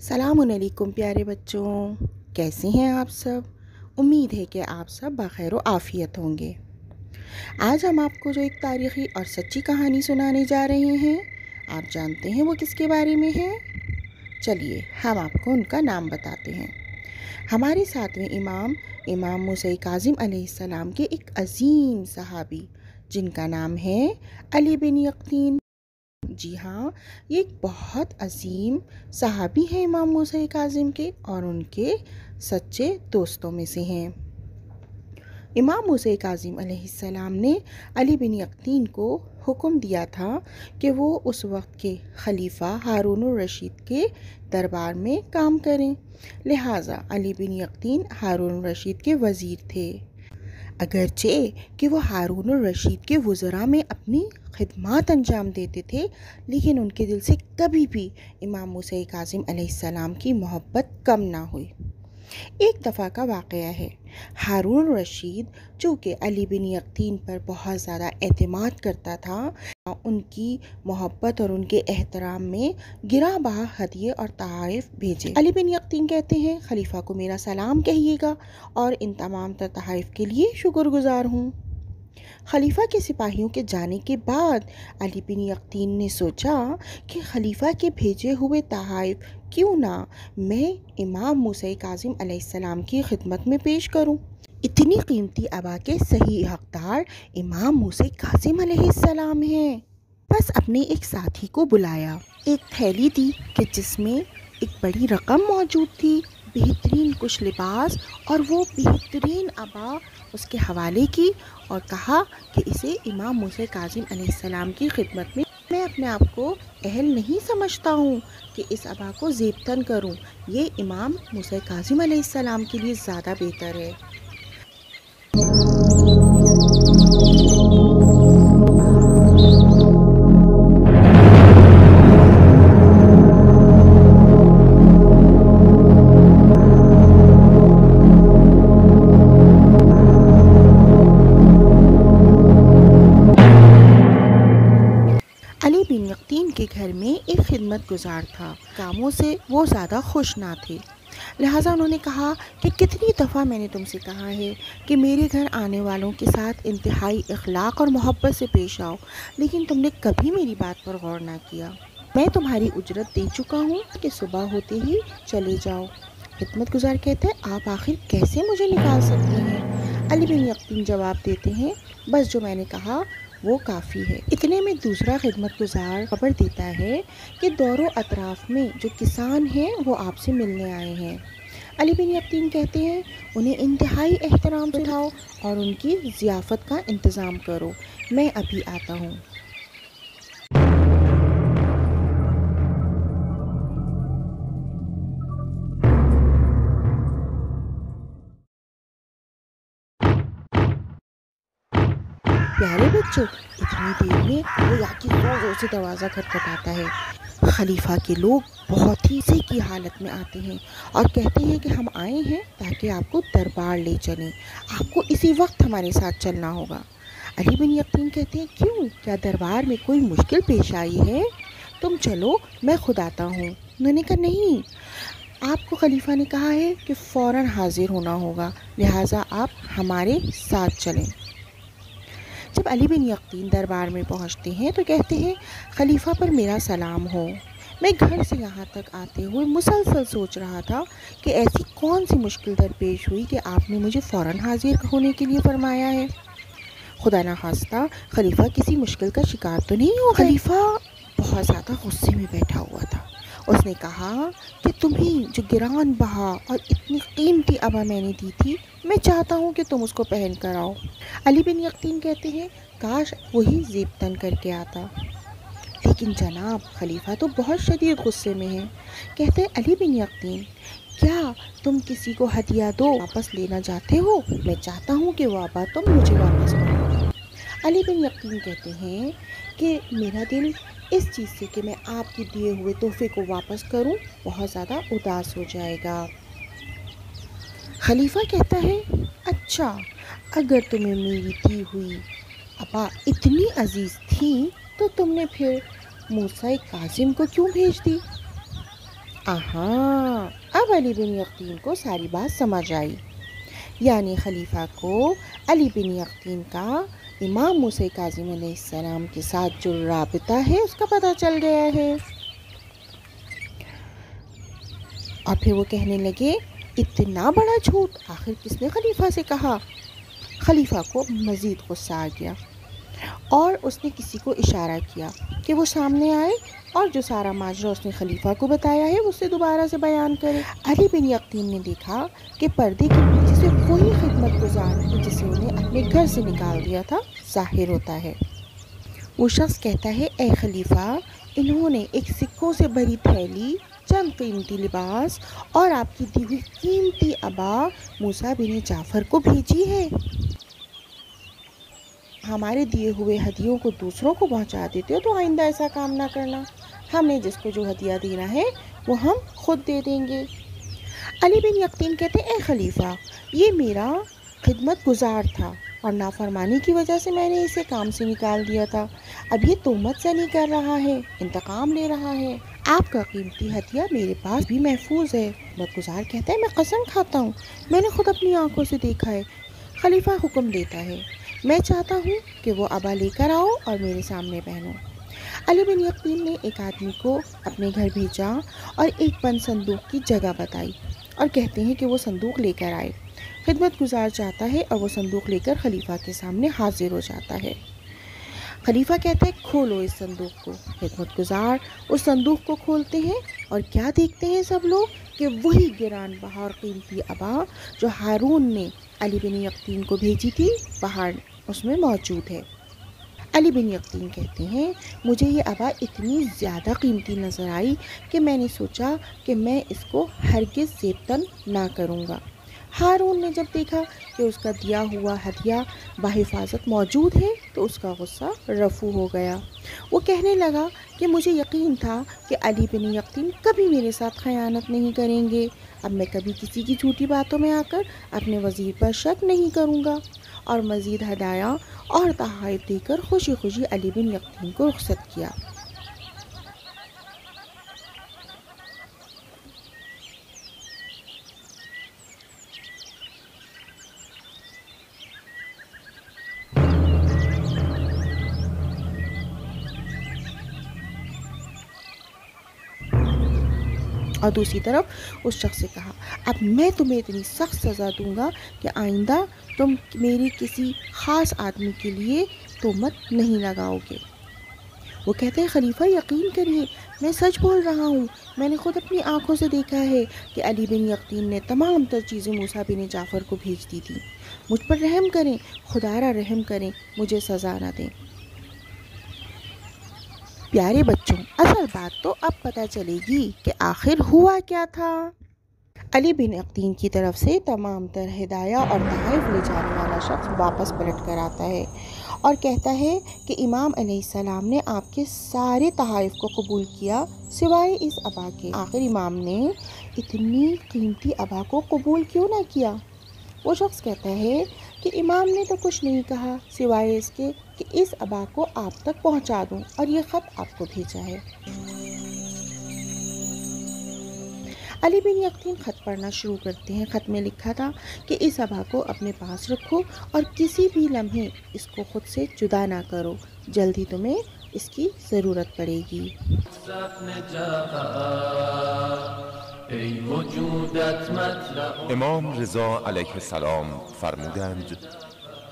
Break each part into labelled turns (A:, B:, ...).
A: सलाम अलैकुम प्यारे बच्चों, कैसे हैं आप सब। उम्मीद है कि आप सब बखैर आफ़ियत होंगे। आज हम आपको जो एक तारीख़ी और सच्ची कहानी सुनाने जा रहे हैं, आप जानते हैं वो किसके बारे में है? चलिए हम आपको उनका नाम बताते हैं। हमारे सातवें इमाम मूसा काज़िम अलैहिस्सलाम के एक अज़ीम सहाबी जिनका नाम है अली बिन यक़तीन। जी हाँ, ये एक बहुत अजीम सहाबी हैं इमाम मूसा काज़िम के और उनके सच्चे दोस्तों में से हैं। इमाम मूसा काज़िम अलैहिस्सलाम ने अली बिन यक़तीन को हुक्म दिया था कि वो उस वक्त के खलीफा हारून रशीद के दरबार में काम करें। लिहाजा अली बिन यक़तीन हारून रशीद के वज़ीर थे। अगरचे कि वो हारून रशीद के वज़रा में अपनी खिदमत अंजाम देते थे, लेकिन उनके दिल से कभी भी इमाम मूसा काज़िम अलैहिस्सलाम की मोहब्बत कम ना हुई। एक दफ़ा का वाक़या है, हारून रशीद जो कि अली बिन यक़तीन पर बहुत ज़्यादा एतमाद करता था, उनकी मोहब्बत और उनके एहतराम में गिरा बहा हदिये और तोहफ़े भेजे। अली बिन यक़तीन कहते हैं, खलीफा को मेरा सलाम कहिएगा और इन तमाम तर तोहफ़े के लिए शुक्रगुज़ार हूँ। खलीफा के सिपाहियों के जाने के बाद अली बिन यक़तीन ने सोचा कि खलीफा के भेजे हुए तोहफ़े क्यों ना मैं इमाम मूसा काज़िम अलैहिस्सलाम की खिदमत में पेश करूं। इतनी कीमती अबा के सही हकदार इमाम मूसा काज़िम अलैहिस्सलाम हैं। बस अपने एक साथी को बुलाया, एक थैली दी कि जिसमें एक बड़ी रकम मौजूद थी, बेहतरीन कुछ लिबास और वो बेहतरीन अबा उसके हवाले की और कहा कि इसे इमाम मूसा काज़िम अलैहिस्सलाम की खिदमत में मैं अपने आप को अहल नहीं समझता हूँ कि इस अबा को ज़ेबतन करूँ। ये इमाम मूसा काज़िम अलैहिस्सलाम के लिए ज़्यादा बेहतर है। अली बिन यक़तीन के घर में एक खिदमत गुजार था। कामों से वो ज़्यादा खुश ना थे, लिहाजा उन्होंने कहा कि कितनी दफ़ा मैंने तुमसे कहा है कि मेरे घर आने वालों के साथ इंतहाई अखलाक और मोहब्बत से पेश आओ, लेकिन तुमने कभी मेरी बात पर गौर ना किया। मैं तुम्हारी उजरत दे चुका हूँ कि सुबह होते ही चले जाओ। खिदमत गुजार कहते हैं, आप आखिर कैसे मुझे निकाल सकते हैं? अली बिन यक़तीन जवाब देते हैं, बस जो मैंने कहा वो काफ़ी है। इतने में दूसरा खिदमत गुजार खबर देता है कि दौरो अतराफ में जो किसान हैं वो आपसे मिलने आए हैं। अली बिन यक़तीन कहते हैं, उन्हें इंतहाई एहतराम से उठाओ और उनकी ज़ियाफ़त का इंतज़ाम करो, मैं अभी आता हूँ। प्यारे बच्चों, इतनी देर में वो याकी ज़ोर ज़ोर से दरवाज़ा खटखटाता है। खलीफा के लोग बहुत ही से की हालत में आते हैं और कहते हैं कि हम आए हैं ताकि आपको दरबार ले चलें, आपको इसी वक्त हमारे साथ चलना होगा। अली बिन यक़तीन कहते हैं, क्यों, क्या दरबार में कोई मुश्किल पेश आई है? तुम चलो, मैं खुद आता हूँ। उन्होंने कहा, नहीं, आपको खलीफा ने कहा है कि फ़ौरन हाजिर होना होगा, लिहाजा आप हमारे साथ चलें। जब अली बिन यक़तीन दरबार में पहुंचते हैं तो कहते हैं, खलीफा पर मेरा सलाम हो। मैं घर से यहाँ तक आते हुए मुसलसल सोच रहा था कि ऐसी कौन सी मुश्किल दरपेश हुई कि आपने मुझे फ़ौरन हाजिर होने के लिए फरमाया है। खुदा ना खास्ता खलीफा किसी मुश्किल का शिकार तो नहीं हो। खलीफा बहुत ज़्यादा गुस्से में बैठा हुआ था। उसने कहा कि तुम्हें जो गिरान बहा और इतनी कीमती अबा मैंने दी थी, मैं चाहता हूँ कि तुम उसको पहन कर आओ। अली बिन यक़तीन कहते हैं, काश वही ज़ेबतन करके आता। लेकिन जनाब, खलीफा तो बहुत शदीद गुस्से में है। कहते हैं, अली बिन यक़तीन, क्या तुम किसी को हदिया दो वापस लेना चाहते हो? मैं चाहता हूँ कि वो अबा तुम मुझे वापस करो। अली बिन यक़तीन कहते हैं कि मेरा दिल इस चीज़ से कि मैं आपके दिए हुए तोहफ़े को वापस करूं बहुत ज़्यादा उदास हो जाएगा। खलीफा कहता है, अच्छा, अगर तुम्हें मेरी दी हुई अबा इतनी अजीज़ थी तो तुमने फिर मूसा काज़िम को क्यों भेज दी? آہاں، اب علی بن یقین کو ساری بات سمجھ آئی، یعنی خلیفہ کو علی بن یقین کا امام موسیٰ کاظم علیہ السلام کے ساتھ جو رابطہ ہے اس کا پتہ چل گیا ہے۔ اور پھر وہ کہنے لگے، اتنا بڑا جھوٹ آخر کس نے خلیفہ سے کہا؟ خلیفہ کو مزید غصہ آ گیا اور اس نے کسی کو اشارہ کیا کہ وہ سامنے آئے اور جو سارا ماجرا اس نے خلیفہ کو بتایا ہے اسے دوبارہ سے بیان کرے۔ علی بن یقین نے دیکھا کہ پردے کے پیچھے سے وہی خدمت گزار ہے جسے انہیں اپنے گھر سے نکال دیا تھا ظاہر ہوتا ہے۔ وہ شخص کہتا ہے، اے خلیفہ، انہوں نے ایک سکوں سے بھری تھیلی، چند قیمتی لباس اور آپ کی دی ہوئی قیمتی عبا موسیٰ بن جعفر کو بھیجی ہے۔ ہمارے دیے ہوئے ہدیوں کو دوسروں کو پہنچا دیتے ہو تو آئندہ ایسا کام نہ کرنا۔ ہمیں جس کو جو ہدیہ دینا ہے وہ ہم خود دے دیں گے۔ علی بن یقین کہتے ہیں، اے خلیفہ، یہ میرا خدمت گزار تھا اور نافرمانی کی وجہ سے میں نے اسے کام سے نکال دیا تھا۔ اب یہ تہمت زنی کر رہا ہے، انتقام لے رہا ہے۔ آپ کا قیمتی ہدیہ میرے پاس بھی محفوظ ہے۔ خدمت گزار کہتا ہے، میں قسم کھاتا ہوں، میں نے خود اپنی آنکھوں سے دیکھا ہے۔ خلیفہ حکم دیتا ہے، میں چاہتا ہوں کہ وہ عبا لے کر آؤ اور میرے سامنے پہنو۔ علی بن یقین نے ایک آدمی کو اپنے گھر بھیجا اور ایک بند صندوق کی جگہ بتائی اور کہتے ہیں کہ وہ صندوق لے کر آئے۔ خدمت گزار جاتا ہے اور وہ صندوق لے کر خلیفہ کے سامنے حاضر ہو جاتا ہے۔ خلیفہ کہتا ہے، کھولو اس صندوق کو۔ خدمت گزار اس صندوق کو کھولتے ہیں اور کیا دیکھتے ہیں سب لوگ کہ وہی گران بہار قیمتی عبا جو ہارون نے علی بن یقین کو بھیجی تھی باہر اس میں موجود ہے۔ علی بن یقین کہتے ہیں، مجھے یہ عبا اتنی زیادہ قیمتی نظر آئی کہ میں نے سوچا کہ میں اس کو ہرگز زیب تن نہ کروں گا۔ ہارون نے جب دیکھا کہ اس کا دیا ہوا ہدیہ بحفاظت موجود ہے تو اس کا غصہ رفع ہو گیا۔ وہ کہنے لگا کہ مجھے یقین تھا کہ علی بن یقین کبھی میرے ساتھ خیانت نہیں کریں گے۔ اب میں کبھی کسی کی جھوٹی باتوں میں آ کر اپنے وزیر پر شک نہیں کروں گا۔ اور مزید ہدایہ اور تحائف دے کر خوشی خوشی علی بن یقین کو رخصت کیا۔ اور دوسری طرف اس شخص سے کہا، اب میں تمہیں اتنی سخت سزا دوں گا کہ آئندہ تم میری کسی خاص آدمی کے لیے تہمت نہیں لگاؤ گے۔ وہ کہتے ہیں، خلیفہ یقین کریے، میں سچ بول رہا ہوں، میں نے خود اپنی آنکھوں سے دیکھا ہے کہ علی بن یقین نے تمام تر چیزیں موسیٰ بن جعفر کو بھیج دی تھی۔ مجھ پر رحم کریں، خدا را رحم کریں، مجھے سزا نہ دیں۔ پیارے بچوں، اصل بات تو اب پتہ چلے گی کہ آخر ہوا کیا تھا۔ علی بن یقین کی طرف سے تمام تر ہدایہ اور تحائف لے جانے والا شخص واپس پلٹ کر آتا ہے اور کہتا ہے کہ امام علیہ السلام نے آپ کے سارے تحائف کو قبول کیا سوائے اس عبا کے۔ آخر امام نے اتنی قیمتی عبا کو قبول کیوں نہ کیا؟ وہ شخص کہتا ہے کہ امام نے تو کچھ نہیں کہا سوائے اس کے کہ اس عبا کو آپ تک پہنچا دوں اور یہ خط آپ کو بھیجا ہے۔ علی بن یقین خط پڑھنا شروع کرتے ہیں۔ خط میں لکھا تھا کہ اس عبا کو اپنے پاس رکھو اور کسی بھی لمحے اس کو خود سے جدا نہ کرو، جلد ہی تمہیں اس کی ضرورت پڑے گی۔
B: امام رضا علیه السلام فرمودند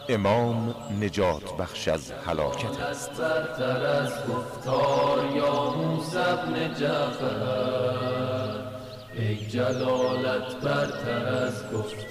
B: امام نجات بخش از هلاکت است. برتر از گفتار یا موسی بن جعفر، ای جلالت برتر از گفتار.